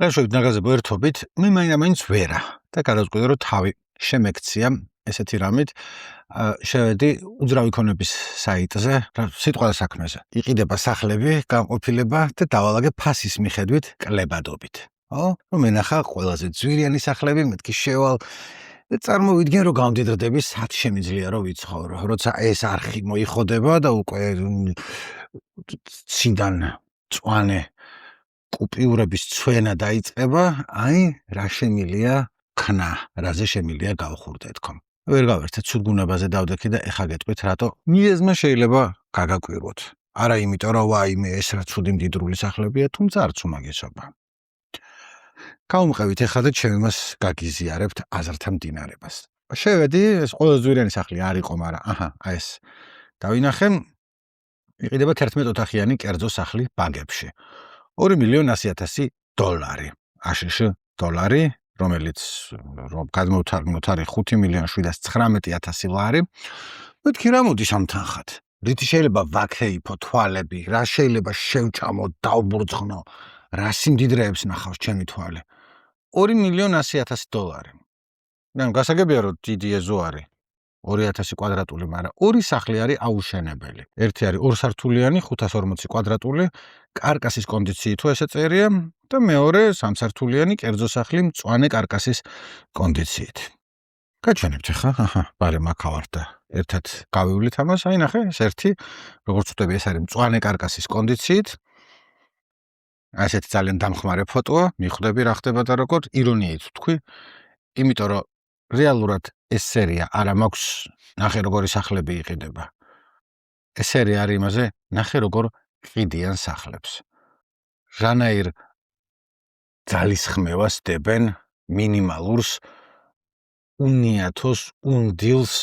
რაშევით ნაგაზებო ერთობით მე მაინც ვერა და გადავწყვიტე რომ თავი შემექცია ესეთი რამით შევედი უძრავი ქონების საიტზე სიტყვა საქმეზე იყიდება სახლები განყოფილება და დავალაგე ფასის მიხედვით კლებადობით რომ მენახა ყველაზე ძვირიანი სახლები მეთქი შევალ და წარმოვიდგენ რომ გამდიდრდები სად შემიძლია რომ ვიცხოვრო როცა ეს არხი მოიხოდება და უკვე ციდან წვანე კუპიურების ცვენა დაიწყება, რა შემილია ქნა, რაზე შემილია გავხურდე თქო. ვერ გავერთე ცუდგუნებაზე დავდექი და ეხა გეტყვით რატო მიეზმა შეიძლება გაგაკვირვოთ. არა იმიტომ რომ ვაიმე ეს რა ცუდი მდიდრული სახლებია, თუმცა არც უმაგისობა. გავუმყევით ეხა და ჩემ იმას გაგიზიარებთ აზრთა მდინარებას. შევედი, ეს ყველა ძვირიანი სახლი არ იყო, მაგრამ ეს დავინახე იყიდება 11 ოთახიანი კერძო სახლი ბაგებში. $2,100,000 აშშ დოლარი, რომელიც გადმოვთარგმნოთ არის $5,719,000. მეთქი რა მოდის ამ თანხად? რითი შეიძლება ვაქეიფო თვალები, რა შეიძლება შევჭამო, დავბურცხნო, რა სიმდიდრეებს ნახავს ჩემი თვალი? $2,100,000. გასაგებია რომ დიდი ეზო არის. 2000 კვადრატული, მაგრამ ორი სახლი არის აუშენებელი. ერთი არის 2 სართულიანი, 540 კვადრატული, კარკასის კონდიციით თუ ესე წერია და მეორე 3 სართულიანი კერძო სახლი მწვანე კარკასის კონდიციით. გაჩვენებთ ხა? ბარე მაქავარ და ერთად გავივლით ამას, ნახე, ეს ერთი, როგორც ვთქვი, ეს არის მწვანე კარკასის კონდიციით. ასეთი ძალიან დამხმარე ფოტოა, მიხვდები რა ხდება და როგორ ირონიით ვთქვი, იმიტომ რომ რეალურად ეს სერია არა მაქვს ნახე როგორი სახლები იყიდება. ეს სერია არის იმაზე, ნახე როგორ ყიდიან სახლებს. რანაირ ძალისხმევას დებენ მინიმალურს, უნიათოს, უნდილს,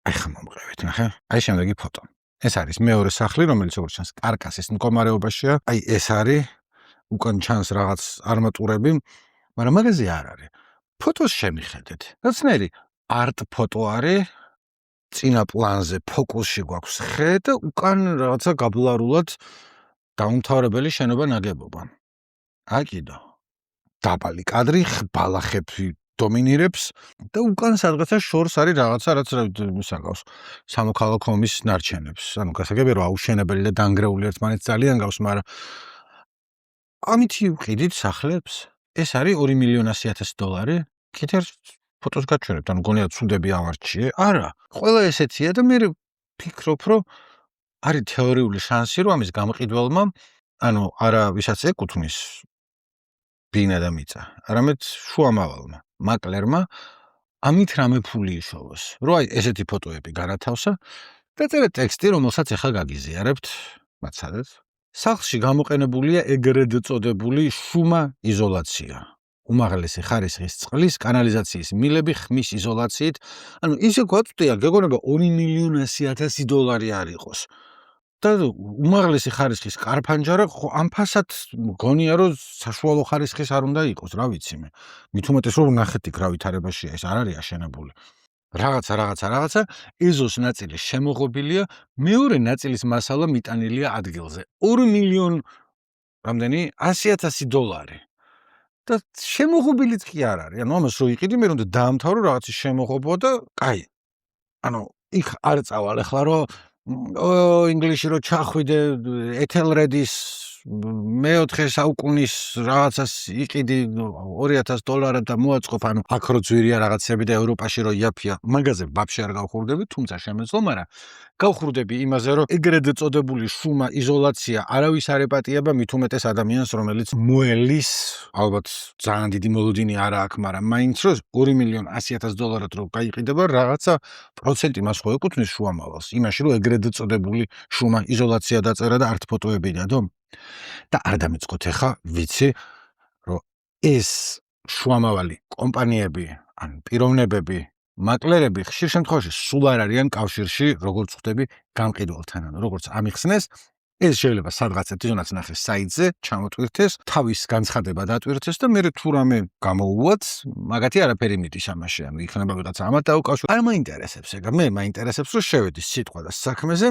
ხა მომყევით, ნახე. შემდეგი ფოტო. ეს არის მეორე სახლი, რომელიც როგორც ჩანს, კარკასის მდგომარეობაშია. ეს არის უკან ჩანს რაღაც არმატურები, მაგრამ მაგაზე არ არის. ფოტოს შემიხედეთ. რაცნაირი არტ ფოტო არის, წინა პლანზე ფოკუსში გვაქვს ხე და უკან რაღაცა გაბლარულად დაუმთავრებელი შენობა ნაგებობა. კიდო. დაბალი კადრი, ბალახები დომინირებს და უკან სადღაცა შორს არის რაღაცა, რაც მსაგავს სამოქალაქო ომის ნარჩენებს. გასაგებია რომ აუშენებელი და დანგრეული ერთმანეთს ძალიან გავს, მაგრამ ამითი ვყიდით სახლებს. ეს არის $2,100,000. კიდევ ფოტოს გაჩვენებთ, გონია ცუდები ავარჩიე. არა, ყველა ესეთია და მე ვფიქრობ, რომ არის თეორიული შანსი, რომ ამის გამყიდველმა, არა ვისაც ეკუთვნის ბინა და მიწა, არამედ შუამავალმა, მაკლერმა ამით რამე ფული იშოვოს. რომ ესეთი ფოტოები განათავსა და წერეთ ტექსტი, რომელსაც ახლა გაგიზიარებთ, მაცადეთ. სახლში გამოყენებულია ეგრედ წოდებული შუმა იზოლაცია. უმაღლესი ხარისხის წყლის, კანალიზაციის მილები ხმის იზოლაციით. ისე გვაწვდია, გეგონება $2,100,000 არ იყოს. და უმაღლესი ხარისხის კარფანჯარა ამ ფასად მგონია რომ საშუალო ხარისხის არ უნდა იყოს, რა ვიცი მე. მით უმეტეს რომ ნახეთ იქ რა ვითარებაშია, ეს არ არის აშენებული. რაღაცა ეზოს ნაწილი შემოღობილია, მეორე ნაწილის მასალა მიტანილია ადგილზე. $2,100,000. და შემოღობილიც კი არ არის. ამას რო იყიდი, მე უნდა დაამთავრო რაღაცის შემოღობა და კაი. იქ არ წავალ ახლა რომ ინგლისში რო ჩახვიდე ეთელრედის მეოთხე საუკუნის რაღაცას იყიდი $2,000 და მოაწყობ, აქ რო ძვირია რაღაცები და ევროპაში რო იაფია, მაგაზე ვაფშე არ გავხურდები, თუმცა შემეძლო, მაგრამ გავხურდები იმაზე, რომ ეგრედ წოდებული შუმა იზოლაცია არავის არ ეპატიება, მით უმეტეს ადამიანს, რომელიც მოელის, ალბათ ძალიან დიდი მოლოდინი არა აქვს, მაგრამ მაინც რომ $2,100,000 რო გაიყიდება, რაღაცა პროცენტი მას ხო ეკუთვნის შუამავალს, იმაში რომ ეგრედ წოდებული შუმა იზოლაცია დაწერა და არც ფოტოები დადო. და არ დამეწყოთ ახლა, ვიცი, რომ ეს შუამავალი კომპანიები, პიროვნებები, მაკლერები ხშირ შემთხვევაში სულ არ არიან კავშირში, როგორც ხვდები, გამყიდველთან. როგორც ამიხსნეს, ეს შეიძლება სადღაც ეთიჟონაც ნახეს საიტზე, ჩამოტვირთეს, თავის განცხადება დატვირთეს და მე თუ რამე გამოუვაც, მაგათი არაფერი მიდის ამაში, იქნება ვიღაცა ამათ დაუკავშირო. არ მაინტერესებს ეგ, მე მაინტერესებს რომ შევედი სიტყვა და საქმეზე.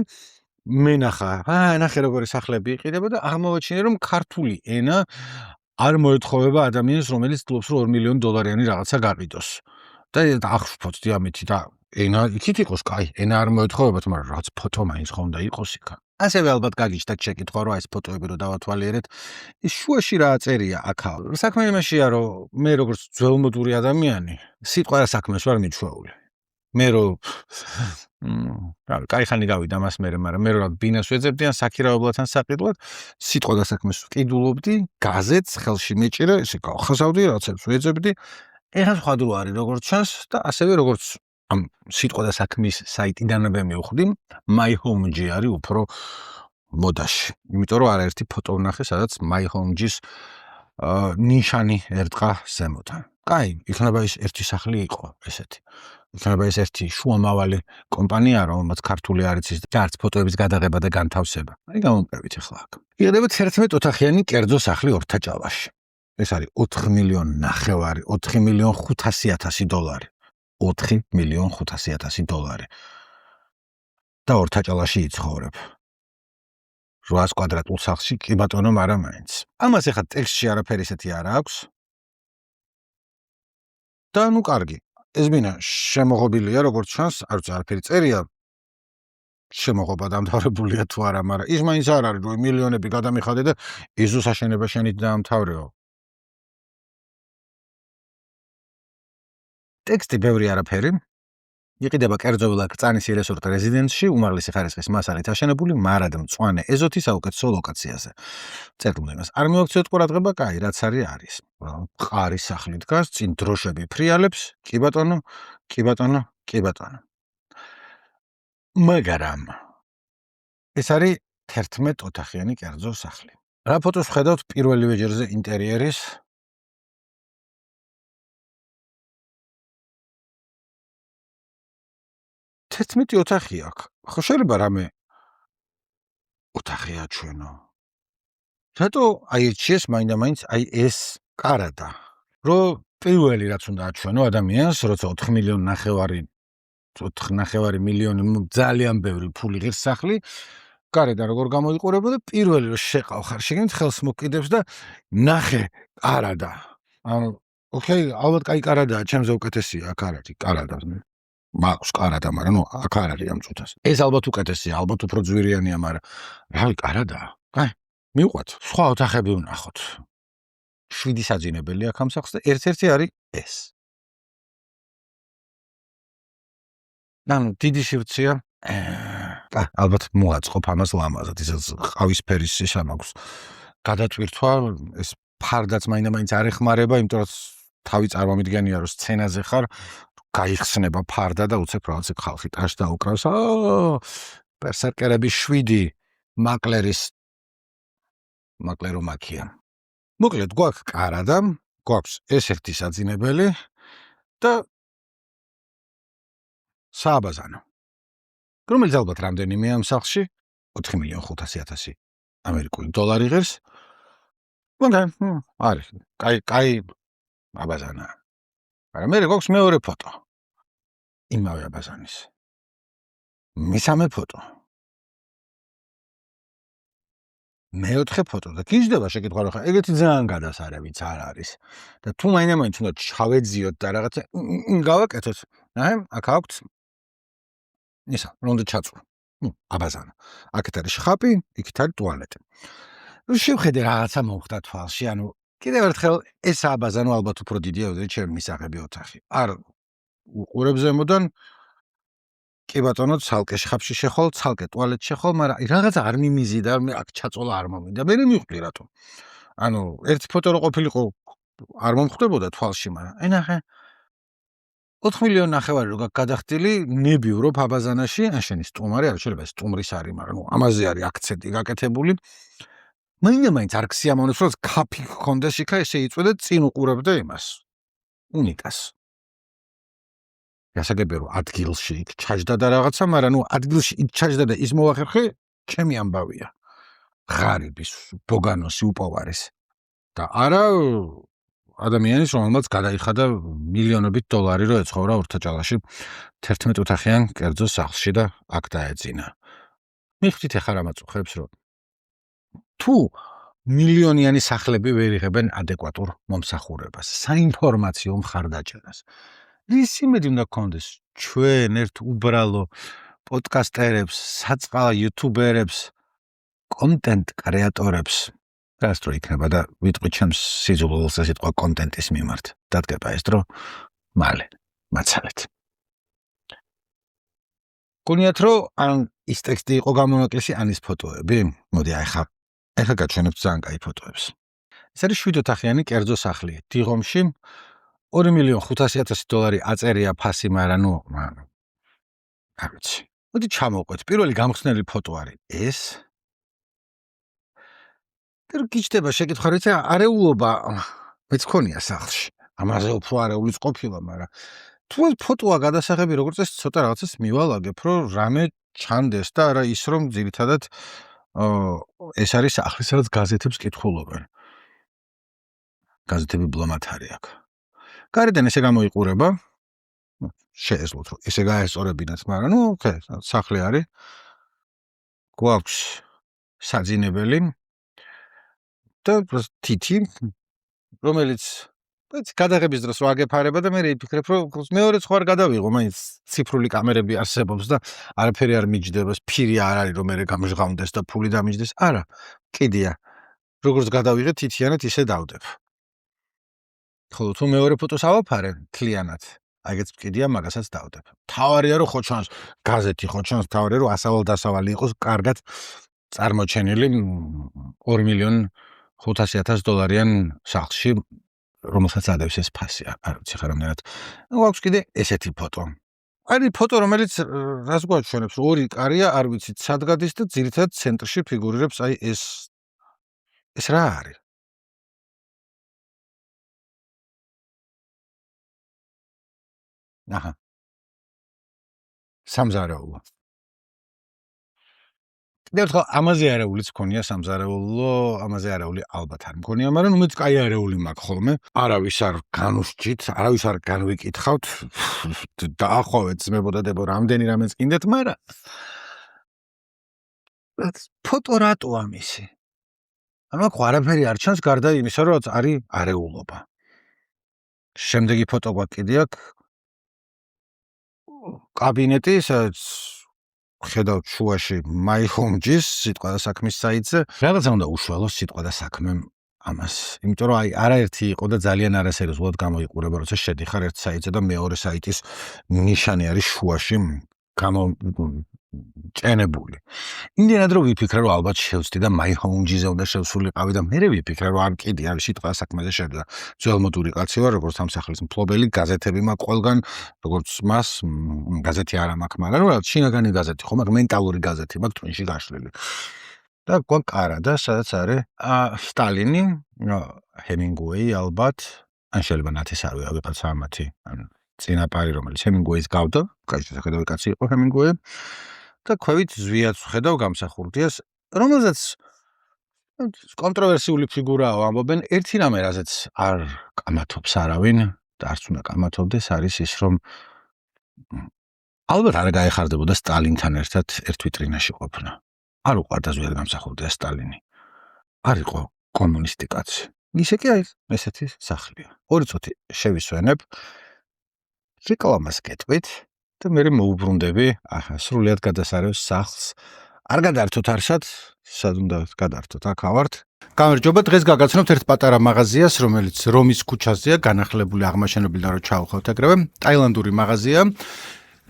მე ნახე როგორი სახლები იყიდება და აღმოვაჩინე რომ ქართული ენა არ მოეთხოვება ადამიანს, რომელიც ცდილობს, რომ $2 მილიონი რაღაცა გაყიდოს. და აღშფოთს დიამეთი და ენა იქით იყოს, კაი, ენა არ მოეთხოვებათ, მაგრამ რაღაც ფოტო მაინც ხომ და იყოს იქ. ასევე ალბათ გაგიჩნდათ შეკითხვა, რომ ეს ფოტოები რო დავათვალიერეთ, ის შუაში რა წერია აქა. საქმე იმაშია, რომ მე როგორც ძველმოდური ადამიანი, სიტყვა რა საქმეს ვარ მიჩვეული. მე რო კაი ხანი გავიდა მას მერე, მაგრამ მე რო ბინას ვეძებდი ან საქირავებლად ან საყიდლად, სიტყვა და საქმეს ვკიდულობდი, გაზეთს ხელში მეჭირე, ესე გავხაზავდი, რაღაცებს ვეძებდი. ეხლა სხვა დრო არის როგორც ჩანს და ასევე როგორც ამ სიტყვა და საქმის საიტიდანვე მივხვდი, My Home-ი არის უფრო მოდაში. იმიტომ რომ არაერთი ფოტო ვნახე, სადაც My Home-ის ნიშანი ერტყა ზემოდან. კაი, იქნება ის ერთი სახლი იყო ესეთი. იქნება ეს ერთი შუამავალი კომპანია, რომელმაც ქართული არ იცის და არც ფოტოების გადაღება და განთავსება. აი გამომყევით ახლა აქ. იღებთ 11 ოთახიანი კერძო სახლი ორთაჭალაში. ეს არის $4,5 მილიონი, $4,500,000. $4,500,000. და ორთაჭალაში იცხოვრებ. 800 კვადრატულ სახლში, კი ბატონო, მაგრამ მაინც. ამას ახლა ტექსტში არაფერი ისეთი არ აქვს. და ნუ კარგი. ეს ბინა შემოღობილია, როგორც ჩანს, არ ვიცი, არაფერი წერია. შემოღობა დამთავრებულია თუ არა, მაგრამ ის მაინც არ არის, რომ მილიონები გადამიხადე და ეზოს აშენება შენით დაამთავრეო. ტექსტი ბევრი არაფერი. იყიდება კერძოვილად კრწანის რესორტ რეზიდენცში, უმაღლესი ხარისხის მასალით აშენებული, მარად მწვანე ეზოთი საუკეთესო ლოკაციაზე. წერტილმა იმას არ მივაქციოთ ყურადღება, კაი, რაც არის. მყარი სახლი დგას, წინ დროშები ფრიალებს, კი ბატონო, კი ბატონო, კი ბატონო. მაგრამ ეს არის 11 ოთახიანი კერძო სახლი. რა ფოტოს ვხედავთ პირველივე ჯერზე ინტერიერის? თერთმეტი ოთახი აქვს. ხო შეიძლება რამე ოთახი აჩვენო. რატო აირჩიეს მაინდა-მაინც აი ეს კარადა? რომ პირველი რაც უნდა აჩვენო ადამიანს, როცა 4,5 მილიონი ძალიან ბევრი ფული ღირს სახლი, გარედან როგორ გამოიყურება და პირველი რომ შეყავ ხარ, შეგინთ ხელს მოკიდებს და ნახე კარადა. ანუ ოკეი, ალბათ კაი კარადაა, ჩემზე უკეთესია აქ არ არის კარადა. მაქვს კარადა, მაგრამ ნუ აქ არ არის ამ წუთას. ეს ალბათ უკეთესია, ალბათ უფრო ძვირიანია, მაგრამ რავი, კარადაა. კაი, მივყვათ, სხვა ოთახები ვნახოთ. 7 საძინებელი აქ ამ სახლს და ერთ-ერთი არის ეს. ანუ დიდი სივრცეა. ალბათ მოაწყობ ამას ლამაზად, ისე ყავისფერის სისა მაქვს. გადაწვირთვა, ეს ფარდაც მაინდა-მაინც არ ეხმარება, იმიტომ რომ თავი წარმომიდგენია, რომ სცენაზე ხარ, გაიხსნება ფარდა და უცებ რაღაც ხალხი ტაშ დაუკრავს. ბერსერკერების 7 მაკლერო მაქია. მოკლედ გვაქვს კარადა, გვაქვს ეს ერთი საძინებელი და სააბაზანო. რომელიც ალბათ რამდენიმე ამ სახლში 4,500,000 ამერიკული დოლარი ღირს. მაგრამ არის, კაი აბაზანა. მაგრამ მე გვაქვს მეორე ფოტო. იმავე აბაზანის. მესამე ფოტო. მეოთხე ფოტო და გიждდება შეკითხვა რა ხა, ეგეთი ძალიან გადასარევიც არ არის. და თუ მაინდა-მაინც უნდა ჩავეძიოთ და რაღაცა გავაკეთოთ. აქ აქვთ ისა, უნდა ჩაწვო. აბაზანა. აქეთ არის შხაპი, იქით არის ტუალეტი. შევხედე რაღაცა მოხდა თვალში, ანუ კიდევ ერთხელ ეს აბაზანო ალბათ უფრო დიდია, ვიდრე ჩემი მისაღები ოთახი. არ უყურებ ზემოდან კი ბატონო, ცალკე შხაპში შეხვალ, ცალკე ტუალეტში შეხვალ, მაგრამ რაღაცა არ მიმიზიდა, აქ ჩაწოლა არ მომიდა. მე მივხვდი რატო. ანუ ერთი ფოტო რო ყოფილიყო არ მომხვდებოდა თვალში, მაგრამ ნახე 4,5 მილიონი რო გადახდილი, ნებიურო აბაზანაში, შენი სტუმარი არ შეიძლება სტუმრის არის, მაგრამ ამაზე არის აქცენტი გაკეთებული. მაინდა-მაინც არ ქსიამოვნებს, რომ კაფი გქონდეს იქა, ესე იწვედა წინ უყურებდა იმას. უნიკას. გასაგებია რომ ადგილში იქ ჩაჯდა და რაღაცა, მაგრამ ადგილში იქ ჩაჯდა და ის მოახერხე, ჩემი ამბავია. ღარიბის, ბოგანოსი უპოვარეს. და არა ადამიანის, რომელმაც გადაიხადა მილიონობით დოლარი, რომ ეცხოვრა ორთაჭალაში 11 ოთახიან კერძო სახლში და აქ დაეძინა. მიხვდით ახლა რა მაწუხებს, რომ თუ მილიონიანი სახლები ვერ იღებენ ადეკვატურ მომსახურებას, საინფორმაციო მხარდაჭერას. რის იმედი უნდა გქონდეს ჩვენ ერთ უბრალო პოდკასტერებს, საწყალ იუთუბერებს, კონტენტ კრეატორებს, რაც რო იქნება და ვიტყვი ჩემს სიძულვილს სიტყვა კონტენტის მიმართ. დადგება ეს დრო მალე, მაცალეთ. გონიათ რომ ან ის ტექსტი იყო გამონაკლისი, ან ის ფოტოები? მოდი ახლა გაჩვენებთ ძალიან კაი ფოტოებს. ეს არის 7 ოთახიანი კერძო სახლი დიღომში. $2,500,000 აწერია ფასი, მაგრამ არ ვიცი. მოდი ჩამოვყვეთ. პირველი გამხსნელი ფოტო არის ეს. და გიჩდება შეკითხვა, როცა არეულობა მეც ქონია სახლში. ამაზე უფრო არეულის ყოფილა, მაგრამ თუ ფოტოა გადასაღები, როგორც ეს ცოტა რაღაცას მივალაგებ, რომ რამე ჩანდეს და არა ის რომ ძირითადად ეს არის სახლი, სადაც გაზეთებს კითხულობენ. გაზეთები ბლომად არის აქ. გარედან ესე გამოიყურება. შეეძლოთ რომ ესე გაესწორებინათ, მაგრამ სახლი არის. გვაქვს საძინებელი და თითი, რომელიც გადაღების დროს ვაგეფარება და მე ვიფიქრებ, რომ მეორე სხვა არ გადავიღო, მაინც ციფრული კამერები არსებობს და არაფერი არ მიჯდება, ფირი არ არის რომ მე გამჟღავნდეს და ფული დამიჯდეს. არა, კიდია. როგორც გადავიღე თითიანად ისე დავდებ. ხოლო თუ მეორე ფოტოს ავაფარე თლიანად, აიგეც კიდია, მაგასაც დავდებ. თავარია რომ ხო ჩანს გაზეთი, ხო ჩანს თავარია რომ ასავალ-დასავალი იყოს კარგად წარმოჩენილი $2,500,000-იან სახლში, რომელსაც ადევს ეს ფასი. არ ვიცი ხარ რამდენად. გვაქვს კიდე ესეთი ფოტო. არის ფოტო, რომელიც რას გვაჩვენებს, ორი კარია, არ ვიცით სად გადის და ძირითადად ცენტრში ფიგურირებს აი ეს რა არის? აჰა. სამზარეულო. კიდევ ერთხელ ამაზე არეულიც მქონია სამზარეულო, ამაზე არეული ალბათ არ მქონია, მაგრამ მეც კაი არეული მაქვს ხოლმე. არავის არ განუსჯით, არავის არ განვიკითხავთ. დაახოვეთ ძმებოდადებო, რამდენი რამეც კიდეთ, მაგრამ ფოტო რატოა მისი? ანუ არაფერი არ ჩანს გარდა იმისა, რომ არის არეულობა. შემდეგი ფოტო გვაქვს კიდე აქ. კაბინეტი, სადაც ხედავთ შუაში My Home Gis სიტყვა და საქმის საიტზე. რაღაცა უნდა უშუალოს სიტყვა და საქმე ამას. იმიტომ რომ არაერთი იყო და ძალიან არასერიოზულად გამოიყურება, როცა შედიხარ ერთ საიტზე და მეორე საიტის ნიშანი არის შუაში ჭენებული. იმდენად რომ ვიფიქრე რომ ალბათ შევწდი და My Home Gis-ზე უნდა შევსულიყავი და მე ვიფიქრე რომ არ კიდე არის სიტყვა საქმეზე შედა. ძველმოდური კაცი ვარ, როგორც ამ სახლის მფლობელი, გაზეთები მაქვს ყველგან, როგორც მას გაზეთი არ მაქვს, მაგრამ რა შინაგანი გაზეთი ხო მაქვს, მენტალური გაზეთი მაქვს twin-ში გაშლილი. და გვაკარა და სადაც არის სტალინი, ჰემინგუეი ალბათ, ან შეიძლება ნათესავი ვიღაცა ამათი, ან წინაპარი რომელიც ჰემინგუეის გავდა, კაი შეხედავი კაცი იყო ჰემინგუეი. და ქვევით ზვიაც ხედავ გამსახურდიას, რომელზეც კონტროვერსიული ფიგურაა, ამბობენ, ერთი რამე რაზეც არ კამათობს არავინ და არც უნდა კამათობდეს, არის ის რომ ალბათ არ გაეხარდებოდა სტალინთან ერთად ერთ ვიტრინაში ყოფნა. არ უყვარდა ზვიად გამსახურდია სტალინი. არ იყო კომუნისტი კაცი. ისე კი არის, ესეთი სახლია. ორი წუთი შევისვენებ, რეკლამას გეტყვით და მე მოუბრუნდები, სრულიად გადასარევს სახლს. არ გადაართოთ არსად, სად უნდა გადაართოთ, აქ ავართ. გამარჯობა, დღეს გაგაცნობთ ერთ პატარა მაღაზიას, რომელიც რომის ქუჩაზეა, განახლებული, აღმაშენებელი და რო ჩავხავთ ეგრევე, ტაილანდური მაღაზია.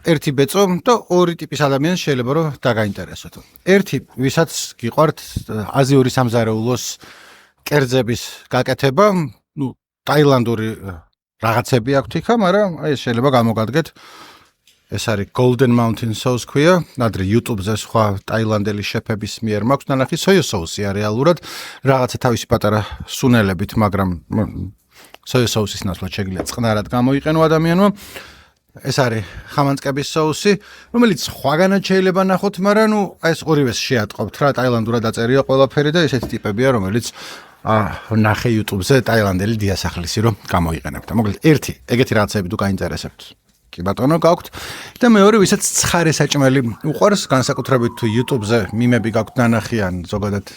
ერთი ბეწო და ორი ტიპის ადამიანს შეიძლება რომ დაგაინტერესოთ. ერთი, ვისაც გიყვართ აზიური სამზარეულოს კერძების გაკეთება, ტაილანდური რაღაცები აქვთ იქა, მაგრამ ეს შეიძლება გამოგადგეთ. ეს არის Golden Mountain Sauce ქვია, ადრე YouTube-ზე სხვა ტაილანდელი შეფების მიერ მაქვს ნანახი soya sauce-ია რეალურად, რაღაცა თავისი პატარა სუნელებით, მაგრამ soya sauce-ის ნაცვლად შეგვიძლია წყნარად გამოიყენო ადამიანმა. ეს არის ხამანწკების соуსი, რომელიც სხვაგანაც შეიძლება ნახოთ, მაგრამ ეს ორივეს შეატყობთ რა, ტაილანდურად დაწერია ყველაფერი და ესეთი ტიპებია, რომელიც ნახე YouTube-ზე ტაილანდელი დიასახლისი რომ გამოიყენებთ. მოკლედ ერთი, ეგეთი რაღაცები თუ გაინტერესებთ. კი ბატონო, გაქვთ და მეორე, ვისაც ცხარე საჭმელი უყვარს, განსაკუთრებით თუ YouTube-ზე მიმები გაქვთ ნანახი ან ზოგადად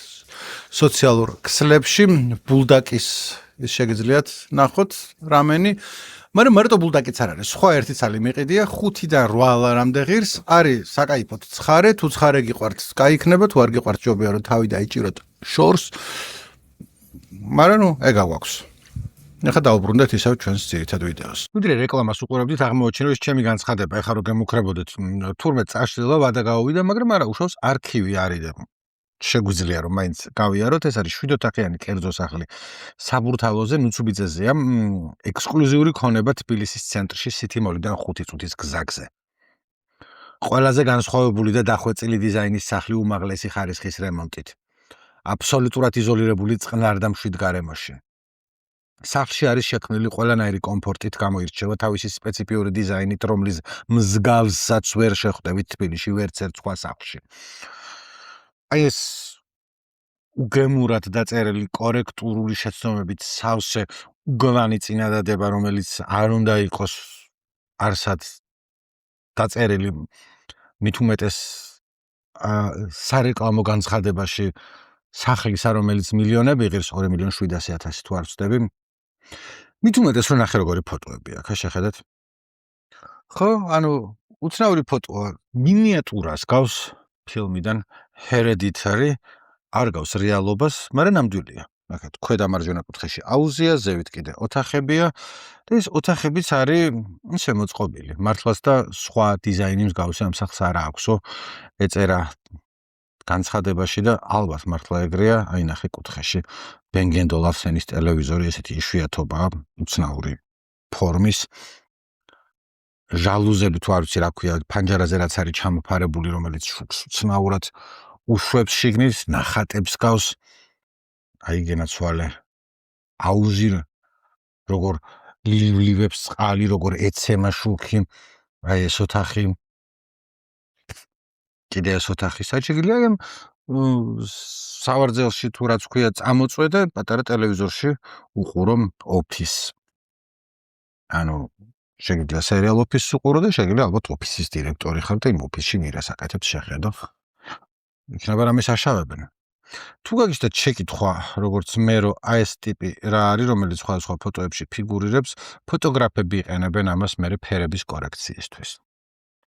სოციალურ ქსლებში ბულდაკის ის შეგიძლიათ ნახოთ რამენი, მაგრამ მარტო ბულდაკიც არ არის. სხვა ერთი ცალი მიყიდია 5-დან 8 ლარამდე ღირს, არის საკაიფოდ ცხარე, თუ ცხარე გიყვართ, კაიქნება, თუ არ გიყვართ, ჯობია რომ თავი დაიჭიროთ შორს. მაგრამ ნუ ეგ აგვაქვს. ახლა დავუბრუნდეთ ისევ ჩვენს ძირითად ვიდეოს. ვიდრე რეკლამას უყურებდით, აღმოაჩინე რომ ეს ჩემი განცხადება, ეხლა რომ გემუქრებოდეთ, თურმე წაშლილა ვადა გავუვიდა, მაგრამ არა უშავს არქივი არის და შეგვიძლია რომ მაინც გავიაროთ, ეს არის 7 ოთახიანი კერძო სახლი საბურთალოზე, ნუცუბიძეზეა, ექსკლუზიური ქონება თბილისის ცენტრში სითიმოლიდან 5 წუთის გზაზე. ყველაზე განსხვავებული და დახვეწილი დიზაინის სახლი უმაღლესი ხარისხის რემონტით. აბსოლუტურად იზოლირებული წყნარ და მშვიდ გარემოში. სახლში არის შექმნილი ყველანაირი კომფორტით, გამოირჩევა თავისი სპეციფიური დიზაინით, რომლის მსგავსსაც ვერ შეხვდებით თბილისში ვერც ერთ სხვა სახლში. აი ეს უგემურად დაწერილი კორექტურული შეცდომებით სავსე უგლანი წინადადება, რომელიც არ უნდა იყოს არსად დაწერილი მით უმეტეს სარეკლამო განცხადებაში სახლისა, რომელიც მილიონები ღირს 2,700,000 თუ არ ვცდები. მით უმეტეს რომ ნახე როგორი ფოტოები აქ, შეხედეთ. ხო, ანუ უცნაური ფოტოა, მინიატურას გავს ფილმიდან Hereditary, არ გავს რეალობას, მაგრამ ნამდვილია. ნახეთ, ქვედა მარჯვენა კუთხეში აუზია, ზევით კიდე ოთახებია და ეს ოთახებიც არის შემოწყობილი. მართლაც და სხვა დიზაინი მსგავსი ამ სახლს არ აქვსო, ეწერა განცხადებაში და ალბათ მართლა ეგრეა, აი ნახე კუთხეში Bang & Olufsenis ტელევიზორი, ესეთი იშვიათობაა, უცნაური ფორმის. ჟალუზები თუ არ ვიცი რა ქვია, ფანჯარაზე რაც არის ჩამოფარებული, რომელიც უცნაურად უშვებს შიგნით, ნახატებს გავს. აი გენაცვალე. აუზი როგორ ლილვებს წყალი, როგორ ეცემა შუქი. აი ეს ოთახი. კიდე ეს ოთახი საჭიროა ამ სავარძელში თუ რაც ქვია წამოწვე და პატარა ტელევიზორში უყურო ოფის. ანუ შეგიძლია სერიალ ოფისს უყურო და შეგიძლია ალბათ ოფისის დირექტორი ხარ და იმ ოფისში მირასაკეთებს შეხედო. იქნება რამე საშავებენ. თუ გაგიჩნდათ შეკითხვა, როგორც მე რომ აი ეს ტიპი რა არის, რომელიც სხვადასხვა ფოტოებში ფიგურირებს, ფოტოგრაფები იყენებენ ამას მერე ფერების კორექციისთვის.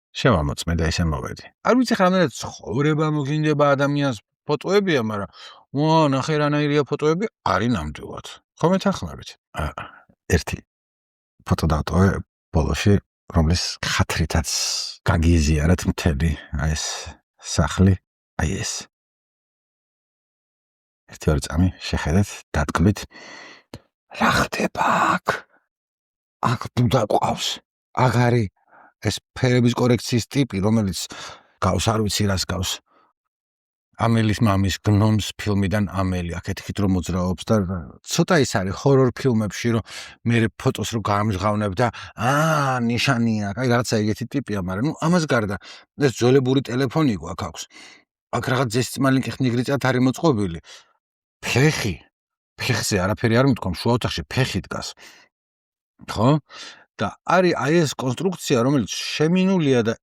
შევამოწმე და ესე მოვედი. არ ვიცი ხა რამდენად ცხოვრება მოგინდება ადამიანს ფოტოებია, მაგრამ ნახე რანაირია ფოტოები, არის ნამდვილად. ხო მეთანხმებით? ერთი ფოტო დავტოვე ბოლოში, რომლის ხათრითაც გაგიზიარეთ მთელი აი ეს სახლი, აი ეს. ერთი-ორი წამი შეხედეთ, დატკბით. რა ხდება აქ? აქ ბუდა ყავს. აქ არის ეს ფერების კორექციის ტიპი, რომელიც გავს არ ვიცი რას გავს. ამელის მამის გნომს ფილმიდან ამელი, აქეთქით რომ მოძრაობს და ცოტა ის არის ჰორორ ფილმებში, რომ მე ფოტოს რო გამჟღავნებ და ნიშანია, აი რაღაცა ეგეთი ტიპია, მაგრამ ნუ ამას გარდა ეს ძველებური ტელეფონი გვაქვს. აქ რაღაც ძესწმალინკი ხნიგრიწად არის მოწყობილი. ფეხზე არაფერი არ მithkom, შუა ოთახში ფეხი დგას. ხო? და არის აი ეს კონსტრუქცია, რომელიც შემინულია და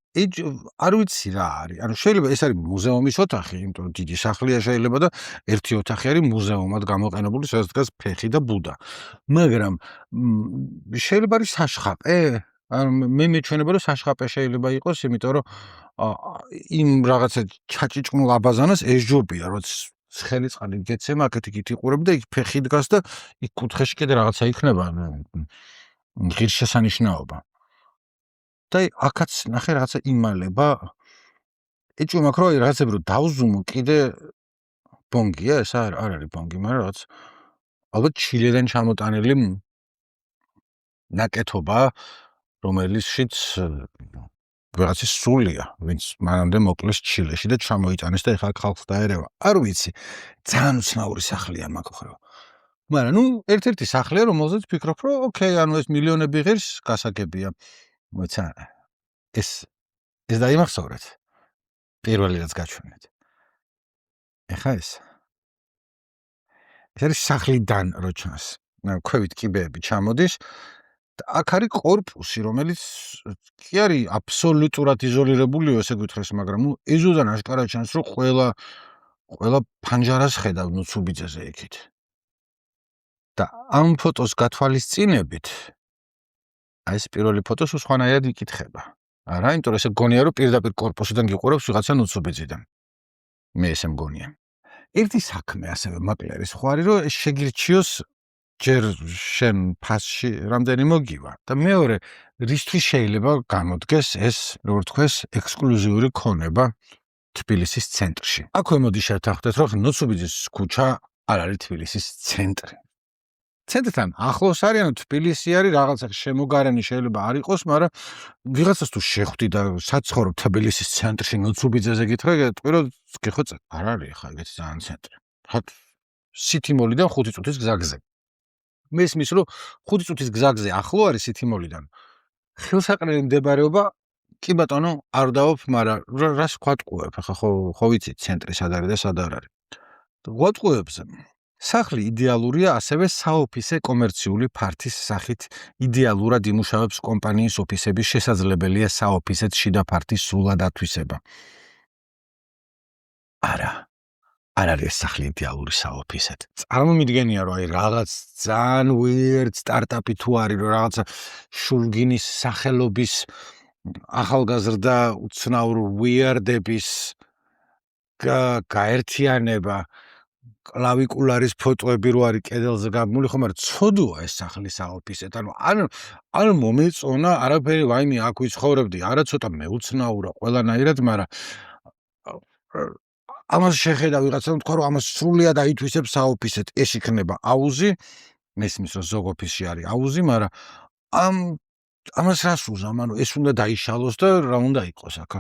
არ ვიცი რა არის. ანუ შეიძლება ეს არის მუზეუმის ოთახი, იმიტომ რომ დიდი სახლია შეიძლება და ერთი ოთახი არის მუზეუმად გამოყენებული, სადაც დგას ფეხი და ბუდა. მაგრამ შეიძლება არის საშხაპე? ანუ მე მეჩვენება რომ საშხაპე შეიძლება იყოს, იმიტომ რომ იმ რაღაცა ჩაჭიჭკნულ აბაზანას ეს ჯობია, რომ ცხელი წყალი გეცემა, აქეთ-იქით იყურებ და იქ ფეხი დგას და იქ კუთხეში კიდე რაღაცა იქნება. ღირსშესანიშნაობა. და აქაც ნახე რაღაცა იმალება. ეჭვი მაქვს რომ რაღაცები რომ დავზუმო კიდე ბონგია, ეს არ არის ბონგი, მაგრამ რაღაც ალბათ ჩილედან ჩამოტანილი ნაკეთობა, რომელშიც რაღაცის სულია, ვინც მანამდე მოკლეს ჩილეში და ჩამოიტანეს და ეხლა ხალხს დაერევა. არ ვიცი, ძალიან უცნაური სახლია მაგ ხოლმე. მაგრამ ნუ ერთ-ერთი სახლია, რომელზეც ფიქრობ, რომ ოკეი, ანუ ეს მილიონები ღირს გასაგებია. მოიცა ეს დაიმახსოვრეთ. პირველი რაც გაჩვენეთ. ეხა ეს არის სახლიდან რო ჩანს. ქვევით კიბეები ჩამოდის და აქ არის კორპუსი, რომელიც კი არის აბსოლუტურად იზოლირებულიო, ესე გითხრეს, მაგრამ ნუ ეზოდან აშკარად ჩანს, რომ ყველა ყველა ფანჯარას ხედავ ნუცუბიძეზე იქით. და ამ ფოტოს გათვალისწინებით ეს პირველი ფოტო სულ სხვანაირად იკითხება. არა, იმიტომ რომ ესე გონია რომ პირდაპირ კორპუსიდან გიყურებს ვიღაცა ნუცუბიძიდან. მე ესე მგონია. ერთი საქმე ასევე მაკლერის ხო არის რომ შეგირჩიოს ჯერ შენ ფასში რამდენი მოგივა და მეორე რისთვის შეიძლება გამოდგეს ეს როგორ თქვეს ექსკლუზიური ქონება თბილისის ცენტრში. აქვე მოდი შევთანხმდეთ რომ ნუცუბიძის ქუჩა არ არის თბილისის ცენტრი. ცენტრთან ახლოს არის ანუ თბილისი არის რაღაცა შემოგარენი შეიძლება არ იყოს, მაგრამ ვიღაცას თუ შეხვდი და საცხოვრობ თბილისის ცენტრში ნუცუბიძეზე გითხრა, გეტყვი რომ გიხვეწ არ არის ხა ეგეთი ძალიან ცენტრი. ხა სითიმოლიდან 5 წუთის გზაგზე. მესმის რომ 5 წუთის გზაგზე ახლო არის სითიმოლიდან. ხელსაყრელი მდებარეობა კი ბატონო არ დავობ, მაგრამ რას გვატყუებ? ახლა ხო ვიცით ცენტრი სად არის და სად არ არის. გვატყუებს სახლი იდეალურია ასევე საოფისე კომერციული ფართის სახით იდეალურად იმუშავებს კომპანიის ოფისების შესაძლებელია საოფისეთ შიდა ფართის სრულად ათვისება. არა არ არის სახლი იდეალური საოფისეთ. წარმომიდგენია რომ აი რაღაც ძალიან weird სტარტაპი თუ არის რომ რაღაცა შულგინის სახელობის ახალგაზრდა უცნაურ weirdების გაერთიანება კლავიკულარის ფოტოები რო არის კედელზე გამული, ხო, მაგრამ ცოდოა ეს სახლი საოფისეთ. ან მომეწონა არაფერი ვაიმე აქ ვიცხოვრებდი, არა ცოტა მეუცნაურა ყველანაირად, მაგრამ ამას შეხედა ვიღაცამ თქვა რომ ამას სრულად აითვისებს საოფისეთ. ეს იქნება აუზი, მესმის რომ ზოგ ოფისში არის აუზი, მაგრამ ამას რას უზამ, ანუ ეს უნდა დაიშალოს და რა უნდა იყოს აქ.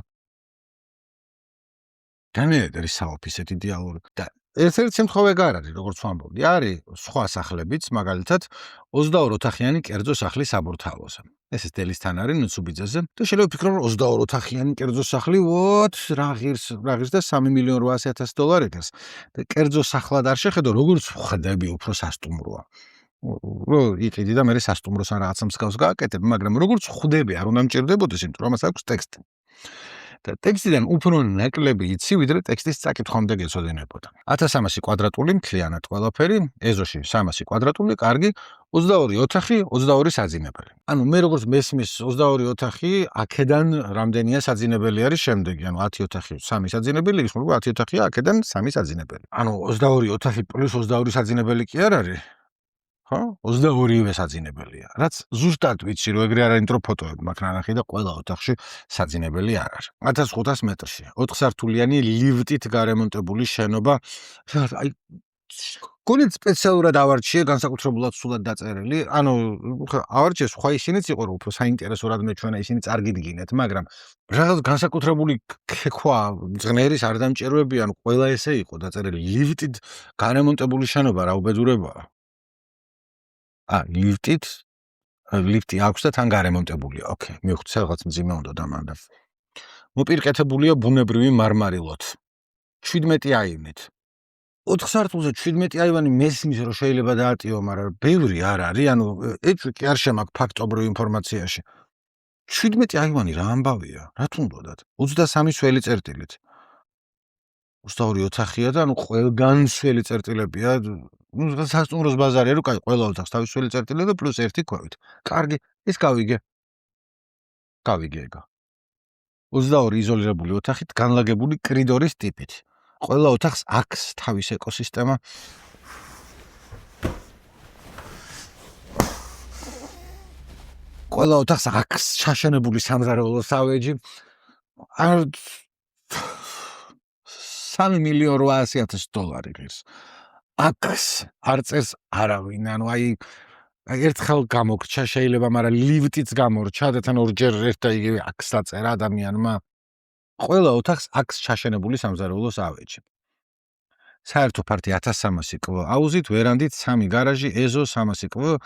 განედა არის საოფისეთ იდეალური და ერთ-ერთი შემთხვევა ეგ არ არის, როგორც ვამბობდი, არის სხვა სახლებიც, მაგალითად 22 ოთახიანი კერძო სახლი საბურთალოზე. ეს დელისთან არის ნუცუბიძეზე და შეიძლება ვფიქრობ რომ 22 ოთახიანი კერძო სახლი რა ღირს და 3.800.000 დოლარი გას. და კერძო სახლად არ შეხედო, როგორც ხვდები უფრო სასტუმროა. რომ იყიდი და მე სასტუმროს ან რაღაცა მსგავს გააკეთებ, მაგრამ როგორც ხვდები არ უნდა მჭირდებოდეს, იმიტომ რომ ამას აქვს ტექსტი. და ტექსტიდან უფრო ნაკლები იცი, ვიდრე ტექსტის წაკითხვამდე გეცოდინებოდა. 1300 კვადრატული მთლიანად ყველაფერი, ეზოში 300 კვადრატული, კარგი, 22 ოთახი, 22 საძინებელი. ანუ მე როგორც მესმის 22 ოთახი, აქედან რამდენია საძინებელი არის შემდეგი, ანუ 10 ოთახი, 3 საძინებელი, ის ხო 10 ოთახია, აქედან 3 საძინებელი. ანუ 22 ოთახი პლუს 22 საძინებელი კი არ არის? ხო? 22-ვე საძინებელია. რაც ზუსტად ვიცი, რომ ეგრე არ არის, რომ ფოტოები მაქვს ნანახი და ყველა ოთახში საძინებელი არ არის. 1500 მეტრში, 4 სართულიანი ლიფტით გარემონტებული შენობა. აი გონით სპეციალურად ავარჩიე, განსაკუთრებულად სულად დაწერილი. ანუ ავარჩიეს სხვა ისინიც იყო, რომ უფრო საინტერესოდ მეჩვენა ისინი წარგიდგინეთ, მაგრამ რაღაც განსაკუთრებული ქექვა ძღნერის არ დამჭერვები, ანუ ყველა ესე იყო დაწერილი. ლიფტით გარემონტებული შენობა რა უბედურებაა. ლიფტი აქვს და თან გარემონტებულია. ოკეი, მივხვდი, რაღაც მძიმე უნდა დამანდა. მოპირკეთებულია ბუნებრივი მარმარილოთ. 17 აივნით. 4 სართულზე 17 აივანი მესმის რომ შეიძლება დაატიო, მაგრამ ბევრი არ არის, ანუ ეჭვი კი არ შემაქვს ფაქტობრივ ინფორმაციაში. 17 აივანი რა ამბავია? რა თუნდოდათ? 23 სველი წერტილით. 22 ოთახია და ანუ ყველგან სველი წერტილებია. სასტუმროს ბაზარია, რომ კაი, ყველა ოთახს თავის სველი წერტილი და პლუს ერთი ქვევით. კარგი, ის გავიგე. ეგა. 22 იზოლირებული ოთახით განლაგებული კრიდორის ტიპით. ყველა ოთახს აქვს თავის ეკოსისტემა. ყველა ოთახს აქვს ჩაშენებული სამზარეულო სავეჯი. 3.800.000 დოლარი ღირს. აქვს არ წერს არავინ, ანუ აი ერთხელ გამოგრჩა შეიძლება, მაგრამ ლიფტიც გამორჩა და თან ორჯერ ერთ და იგივე აქვს დაწერა ადამიანმა. ყველა ოთახს აქვს ჩაშენებული სამზარეულო სავეჯი. საერთო ფართი 1300 კვ აუზით, ვერანდით 3 გარაჟი, ეზო 300 კვ.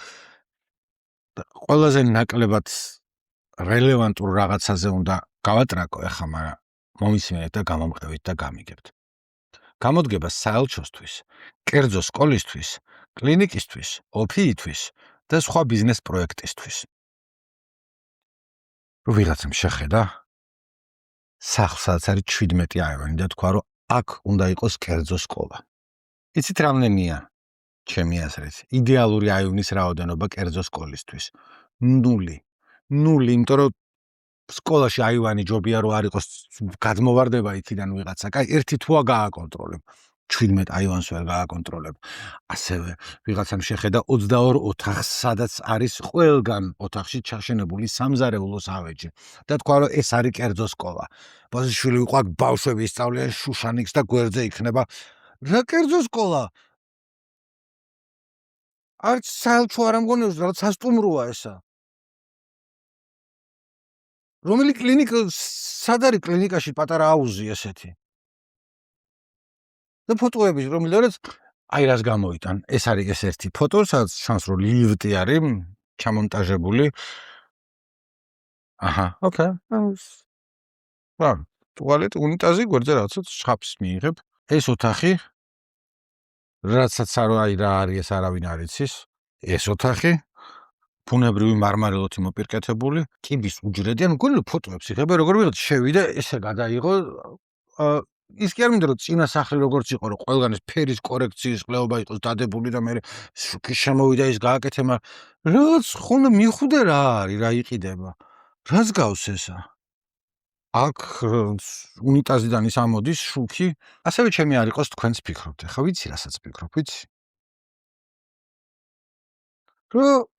ყველაზე ნაკლებად რელევანტურ რაღაცაზე უნდა გავატრაკო ახლა, მაგრამ მომისმინეთ და გამომყევით და გამიგებთ. გამოდგება საელჩოსთვის, კერძო სკოლისთვის, კლინიკისთვის, ოფიისთვის და სხვა ბიზნეს პროექტისთვის. ვიღაცამ შეხედა სახლსაც არის 17 აივანი და თქვა, რომ აქ უნდა იყოს კერძო სკოლა. იცით რამდენია ჩემი აზრით იდეალური აივნის რაოდენობა კერძო სკოლისთვის? 0. 0, იმიტომ რომ სკოლაში აივანი ჯობია რომ არ იყოს გადმოვარდება იქიდან ვიღაცა. კაი, ერთი თუა გააკონტროლებ. 17 აივანს ვერ გააკონტროლებ. ასევე ვიღაცამ შეხედა 22 ოთახს, სადაც არის ყველგან ოთახში ჩაშენებული სამზარეულოს ავეჯი. და თქვა რომ ეს არის კერძო სკოლა. ბაზიშვილი იყო აქ ბავშვები ისწავლიან შუშანიკს და გვერდზე იქნება რა კერძო სკოლა? არც საელჩო არ ამგონებს, რაღაც სასტუმროა ესა. რომელი კლინიკა, სად არის კლინიკაში პატარა აუზი ესეთი? და ფოტოები, რომელიც აი რას გამოიტან. ეს არის ეს ერთი ფოტო, სადაც ჩანს რომ ლიფტი არის ჩამონტაჟებული. აჰა, ოკეი. რა, ტუალეტი, უნიტაზი, გვერდზე რაღაცა შხაპს მიიღებ. ეს ოთახი, რაცაც რა არის ეს არავინ არ იცის. ეს ოთახი ბუნებრივი მარმარილოთი მოპირკეთებული, კიბის უჯრედი, ანუ გონი ფოტოებს იღებ, როგორ ვიღაც შევიდა, ესე გადაიღო. ის კი არ მინდა რომ წინა სახლი როგორც იყო, რომ ყველგან ეს ფერის კორექციის ყლეობა იყოს დადებული და მე შუქი შემოვიდა ის გააკეთე, მაგრამ რაღაც ხომ მიხვდა რა არის, რა იყიდება. რას გავს ესა? აქ უნიტაზიდან ის ამოდის შუქი. ასევე ჩემი არ იყოს თქვენს ფიქრობთ. ხა ვიცი რასაც ფიქრობ, ვიცი. რომ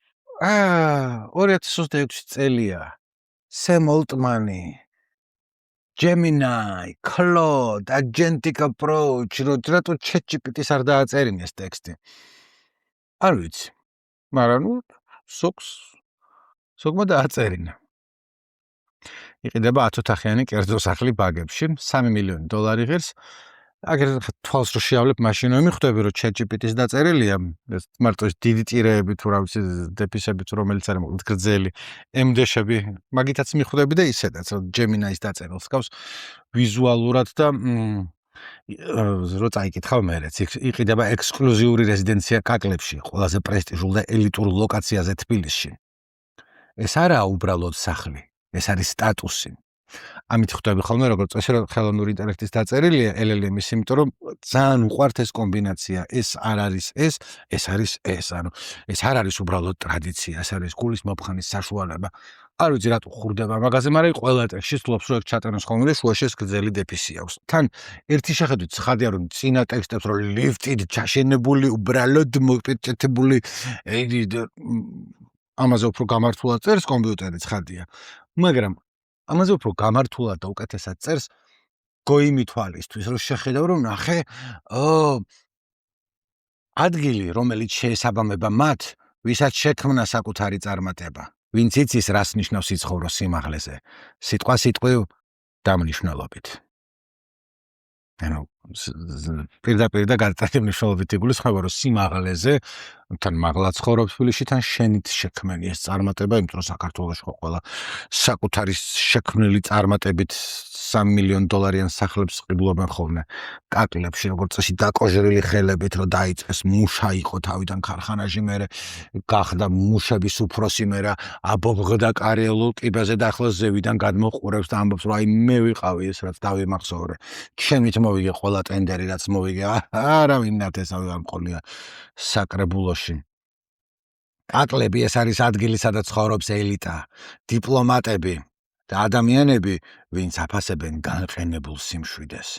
2026 წელია. Sam Altman-ი, Gemini, Claude, Agentic Approach, რატო ChatGPT-ს არ დააწერინა ეს ტექსტი? არ ვიცი. მაგრამ სოგმა დააწერინა. იყიდება 10 ოთახიანი კერძო სახლი ბაგებში, $3 მილიონი ღირს. აგერ თვალს რო შეავლებ, მაშინ რომ მიხვდები, რომ ChatGPT-ს დაწერილია, ეს მარტო ეს დიდი ტირეები თუ რა ვიცი, დეფისები თუ რომელიც არის მოკლედ გრძელი, MD-შები, მაგითაც მიხვდები და ისედაც, რომ Gemini-ს დაწერილს გავს ვიზუალურად და რო წაიკითხავ მერეც, იყიდება ექსკლუზიური რეზიდენცია კაკლებში, ყველაზე პრესტიჟულ და ელიტურ ლოკაციაზე თბილისში. ეს არაა უბრალოდ სახლი, ეს არის სტატუსი. ამით ხვდები ხოლმე როგორც წესი რომ ხელოვნური ინტელექტის დაწერილია LLM-ის, იმიტომ რომ ძალიან უყვართ ეს კომბინაცია, ეს არ არის ეს არის ეს, ანუ ეს არ არის უბრალოდ ტრადიცია, ეს არის გულის მომხანის საშუალება. არ ვიცი რატო ხურდება მაგაზე, მაგრამ ყველა ტექსტში სულობს რომ ჩატაროს ხოლმე და შუაში ეს გრძელი დეფისი აქვს. თან ერთი შეხედვით ცხადია რომ წინა ტექსტებს რომ ლიფტით ჩაშენებული, უბრალოდ მოპირკეთებული, ამაზე უფრო გამართულად წერს კომპიუტერი, ცხადია. მაგრამ ამაზე უფრო გამართულად და უკეთესად წერს გოიმი თვალისთვის, რომ შეხედავ რომ ნახე, ადგილი, რომელიც შეესაბამება მათ, ვისაც შექმნა საკუთარი წარმატება. ვინც იცის რას ნიშნავს სიცხოვროს სიმაღლეზე, სიტყვასიტყვივ დამნიშნულობით. ანუ პირდაპირ და გადაწყვეტილი მნიშვნელობით იგულისხმება, რომ სიმაღლეზე თან მაღლა ცხოვრობს თბილისში, თან შენით შექმნილი ეს წარმატება, იმიტომ რომ საქართველოში ხო ყველა საკუთარი შექმნილი წარმატებით $3 მილიონ სახლებს ყიდულობენ ხოლმე კაკლებში, როგორც წესი დაკოჟრილი ხელებით, რომ დაიწყეს მუშა იყო თავიდან ქარხანაში, მერე გახდა მუშების უფროსი, მერე აბობღდა კარიელულ კიბეზე და ახლა ზევიდან გადმოყურებს და ამბობს, რომ აი მე ვიყავი ეს, რაც დავიმახსოვრე. ჩემით მოვიგე ყველა ტენდერი, რაც მოვიგე, არავინ ნათესავი არ მყოლია საკრებულოში. კაკლები ეს არის ადგილი, სადაც ცხოვრობს ელიტა, დიპლომატები და ადამიანები, ვინც აფასებენ განყენებულ სიმშვიდეს.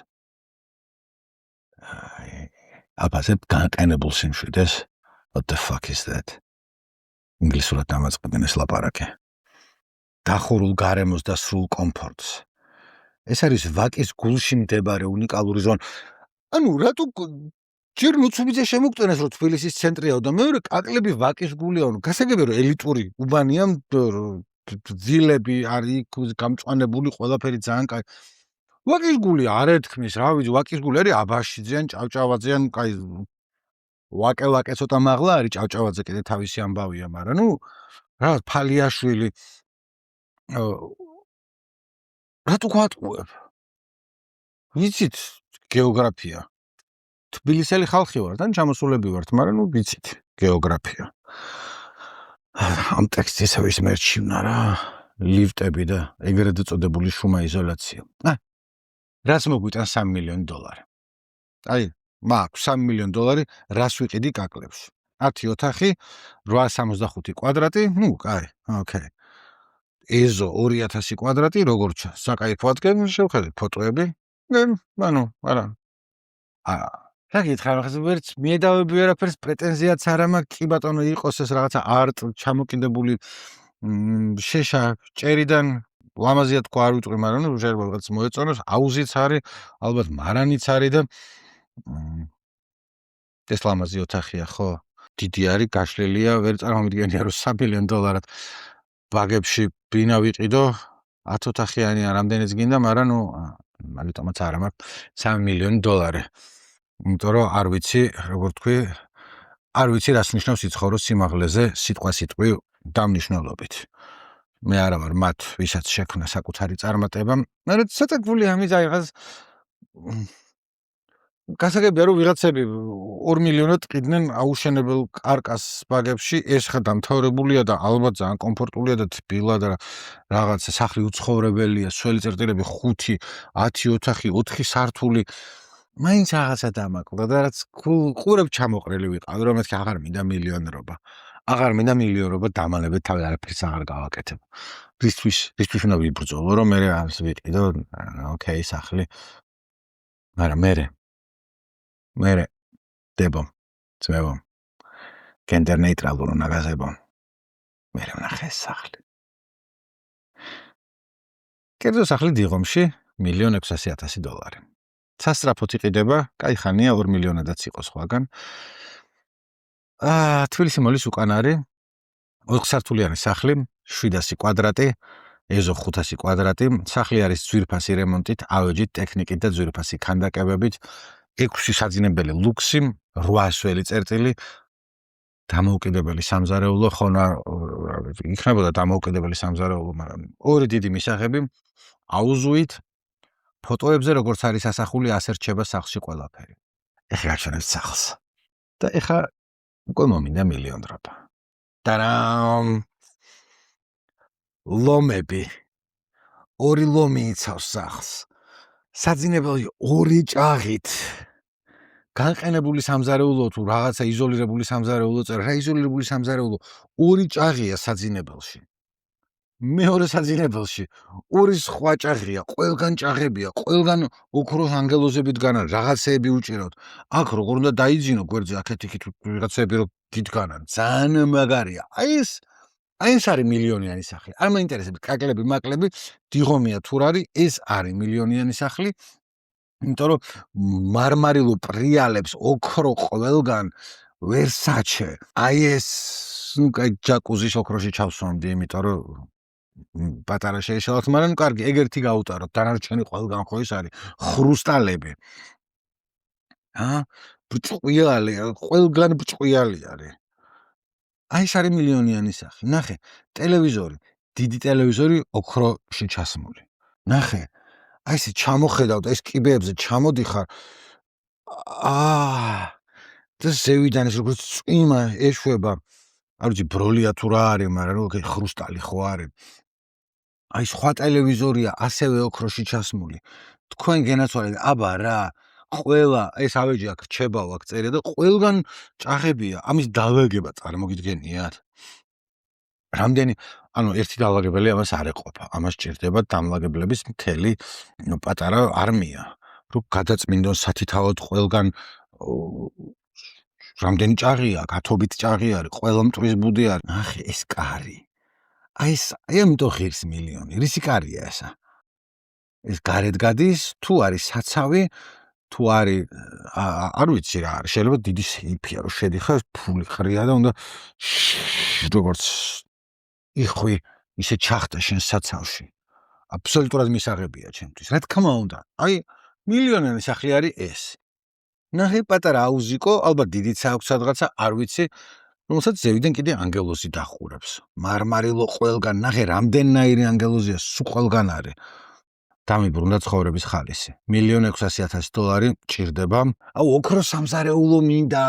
აფასებ განყენებულ სიმშვიდეს? What the fuck is that? ინგლისურად დამაწყებენ ეს ლაპარაკი. დახურულ გარემოს და სრულ კომფორტს. ეს არის ვაკის გულში მდებარე უნიკალური ზონა. ანუ რატო ჯერ ლუცუბიძე შემოგწონეს რომ თბილისის ცენტრია და მეორე კაკლები ვაკის გულია, ანუ გასაგებია რომ ელიტური უბანია, ვილები არის გამწვანებული, ყველაფერი ძალიან კაი. ვაკის გული არ ეთქმის, რა ვიცი, ვაკის გული არის აბაშიძეან, ჭავჭავაძეან, კაი ვაკე ცოტა მაღლა არის, ჭავჭავაძე კიდე თავისი ამბავია, მაგრამ ნუ რა ფალიაშვილი რატო გვატყუებ? ვიცით გეოგრაფია. თბილისელი ხალხი ვართ, ან ჩამოსულები ვართ, მაგრამ ნუ ვიცით გეოგრაფია. ამ ტექსტს ისევ ის მერჩივნა რა, ლიფტები და ეგრეთ წოდებული შუმა იზოლაცია. რაც მოგვიტან $3 მილიონი. აი, მაქვს $3 მილიონი, რას ვიყიდი კაკლებში. 10 ოთახი, 865 კვადრატი, კაი, ოკეი. ეზო 2000 კვადრატი, როგორც ჩანს, საკაიფო ადგილი, შევხედეთ ფოტოები. არა. საკითხი ხარ, ვერც მიედავები ვერაფერს პრეტენზიაც არ მაქვს, კი ბატონო იყოს ეს რაღაცა არტ ჩამოკიდებული შეშა ჭერიდან ლამაზია თქვა არ ვიტყვი, მაგრამ შეიძლება რაღაც მოეწონოს, აუზიც არის, ალბათ მარანიც არის და ეს ლამაზი ოთახია, ხო? დიდი არის, გაშლილია, ვერ წარმოვიდგენია რომ $3 მილიონად ბაგებში ბინა ვიყიდო, 10 ოთახიანი რამდენიც გინდა, მაგრამ მაგიტომაც არა მაქვს $3 მილიონი. იმიტომ რომ არ ვიცი, როგორ თქვი, არ ვიცი რას ნიშნავს იცხოვრო სიმაღლეზე სიტყვასიტყვი დამნიშნულობით. მე არა ვარ მათ, ვისაც შექმნა საკუთარი წარმატება, მაგრამ ცოტა გული ამის აი რაღაც გასაგებია რომ ვიღაცები 2 მილიონად ყიდნენ აუშენებელ კარკას ბაგებში, ეს ხა დამთავრებულია და ალბათ ძალიან კომფორტულია და თბილა და რაღაცა სახლი უცხოვრებელია, სველი წერტილები 5, 10 ოთახი, 4 სართული. მაინც რაღაცა დამაკლა და რაც ყურებ ჩამოყრილი ვიყავი, რომ მეთქი აღარ მინდა მილიონერობა. აღარ მინდა მილიონერობა დამალებით თავი არაფერს აღარ გავაკეთებ. რისთვის უნდა ვიბრძოლო, რომ მე ამას ვიყიდო, ოკეი, სახლი. მაგრამ მე დებო, ძმებო, გენდერ ნეიტრალურ უნდა გაზებო. მე ვნახე ეს სახლი. კერძო სახლი დიღომში $1,600,000. სასწრაფოდ იყიდება, კაი ხანია 2 მილიონადაც იყოს სხვაგან. თბილისი მოლის უკან არის 4 სართულიანი სახლი, 700 კვადრატი, ეზო 500 კვადრატი, სახლი არის ძვირფასი რემონტით, ავეჯით, ტექნიკით და ძვირფასი ქანდაკებებით, 6 საძინებელი ლუქსი, 8 სველი წერტილი, დამოუკიდებელი სამზარეულო, ხონა იქნებოდა დამოუკიდებელი სამზარეულო, მაგრამ ორი დიდი მისაღები, აუზუით, ფოტოებზე როგორც არის ასახული, ასე რჩება სახლში ყველაფერი. ეხლა გაჩვენებთ სახლს. და ეხლა უკვე მომინდა მილიონრობა. ტარამ! ლომები. 2 ლომი იცავს სახლს. საძინებელი 2 ჭაღით. განყენებული სამზარეულო თუ რაღაცა იზოლირებული სამზარეულო წერა, რა იზოლირებული სამზარეულო, 2 ჭაღია საძინებელში. მეორე საძინებელში 2 სხვა ჭაღია, ყველგან ჭაღებია, ყველგან ოქროს ანგელოზები დგანან, რაღაცეები უჭირავთ. აქ როგორ უნდა დაიძინო გვერდზე აქეთ-იქით ვიღაცები რო გიდგანან, ძალიან მაგარია. აი ეს არის მილიონიანი სახლი. არ მაინტერესებს კაკლები, მაკლები, დიღომია თუ არის, ეს არის მილიონიანი სახლი. იმიტომ რომ მარმარილო პრიალებს ოქრო ყველგან ვერსაჩე. აი ეს კაი ჯაკუზის ოქროში ჩავსვამდი, იმიტომ რომ პატარა შეეშალოთ, მაგრამ კარგი, ეგერთი გაუტაროთ, დანარჩენი ყველგან ხო ეს არის ხრუსტალები. ბრჭყვიალი, ყველგან ბრჭყვიალი არის. აი ეს არის მილიონიანი სახლი. ნახე, ტელევიზორი, დიდი ტელევიზორი ოქროში ჩასმული. ნახე, აი ესე ჩამოხედავთ, ეს კიბეებზე ჩამოდიხარ. და ზევიდან ეს როგორც წვიმა ეშვება. არ ვიცი ბროლია თუ რა არის, მაგრამ როგორ ხრუსტალი ხო არის. აი სხვა ტელევიზორია, ასევე ოქროში ჩასმული. თქვენ გენაცვალეთ, აბა რა, ყველა ეს ავეჯი აქ რჩებაო, აქ წერია და ყველგან ჭაღებია. ამის დალაგება წარმოგიდგენიათ? რამდენი, ერთი დალაგებელი ამას არ ეყოფა. ამას ჭირდება დამლაგებლების მთელი პატარა არმია. რომ გადაწმინდონ სათითაოდ ყველგან რამდენი ჭაღია, ათობით ჭაღი არის, ყველა მტვრის ბუდი არის. ნახე, ეს კარი. აი ამიტომ ღირს მილიონი. რისი კარია ესა? ეს გარეთ გადის, თუ არის საცავი, თუ არის არ ვიცი რა არის. შეიძლება დიდი სეიფია რომ შედიხარ, ფული ხრია და უნდა როგორც იხვი ისე ჩახტა შენ საცავში. აბსოლუტურად მისაღებია ჩემთვის. რა თქმა უნდა. აი მილიონიანი სახლი არის ეს. ნახე პატარა აუზიკო, ალბათ დიდიც აქვს სადღაცა, არ ვიცი, რომელსაც ზევიდან კიდე ანგელოზი დახურებს. მარმარილო ყველგან, ნახე რამდენნაირი ანგელოზია, სულ ყველგან არის. დამიბრუნდა ცხოვრების ხალისი. $1,600,000 ჭირდება. ოქროს სამზარეულო მინდა.